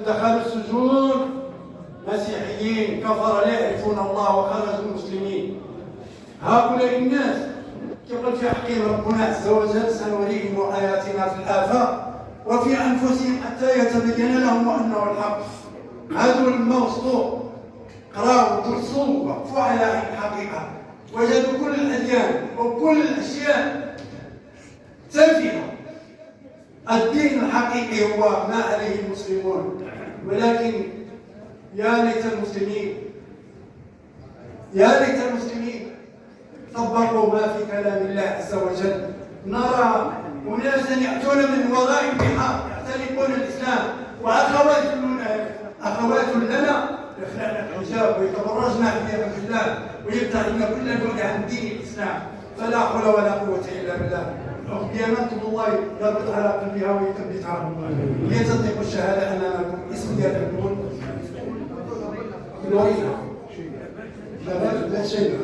دخلوا السجون مسيحيين كفر لا يعرفون الله وخرجوا مسلمين. هؤلاء الناس يقول في حقهم ربنا عز وجل سنريهم آياتنا في الآفاق وفي أنفسهم حتى يتبين لهم أنه الحق. هذول الموصول قراوا درسوا وقفوا على الحقيقة، وجدوا كل الأديان وكل الأشياء تافهة. الدين الحقيقي هو ما عليه المسلمون، ولكن يا ليت المسلمين طبقوا ما في كلام الله عز وجل. نرى أناسا يأتون من وراء البحار يعتنقون الإسلام، وأخوات لنا يخلعن الحجاب ويتبرجن عياذا بالله ويبتعدن كل البعد عن دين الإسلام. فلا حول ولا قوة إلا بالله. ديانات الله يربط على قلبها ويثبتها ليصدق الشهادة أمامكم. اسم ديالكم لورينا لا شيء.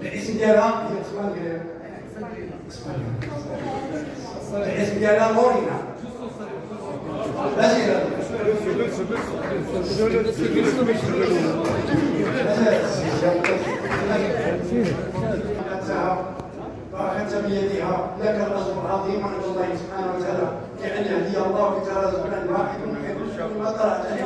الاسم ديالها هي الاسم ديالها لورينا. فأخذت بيدها لك الأجر العظيم عند الله سبحانه وتعالى لأن يهدي الله بك رجلا واحد من ما طلعت عليه.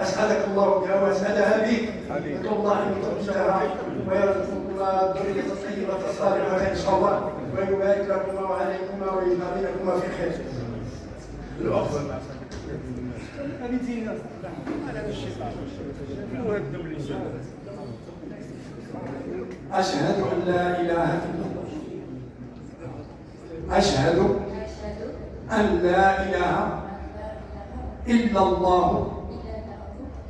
أسعدك الله بها وأسعدها بك. نسأل الله أن يثبتها ويرزقكما الذرية الطيبة الصالحة إن شاء الله، ويبارك لكما وعليكما ويجعل لكما في خير. أشهد أن لا إله إلا الله. أشهد أن لا إله إلا الله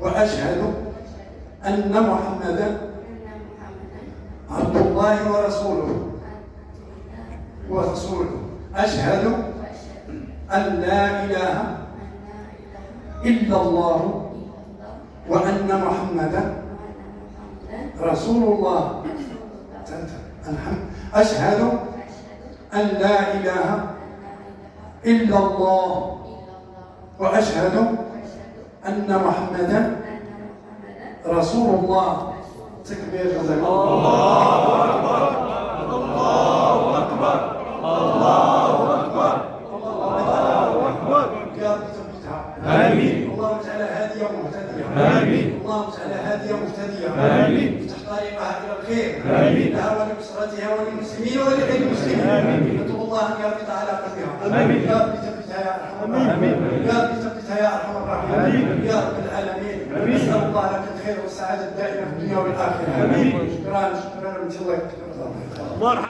وأشهد أن محمدا عبد الله ورسوله. أشهد أن لا إله إلا الله وأن محمدا رسول الله. أشهد أن لا إله إلا الله وأشهد أن محمدا رسول الله. تكبير جزاك الله أكبر. الله أكبر. الله أكبر. الله أكبر. يا رب ثبتها. آمين. اللهم اجعلها هادية مهتدية. آمين. اللهم اجعلها هادية مهتدية. آمين. افتح طريقها إلى الخير. آمين. لها ولأسرتها وللمسلمين ولغير المسلمين. آمين. نطلب الله أن يربط على قلبها. آمين. يا رب ثبتها يا أرحم الراحمين. يا رب ثبتها يا أرحم الراحمين. يا رب العالمين. نسأل الله لك الخير والسعادة الدائمة في الدنيا والآخرة. آمين. شكرا من الله.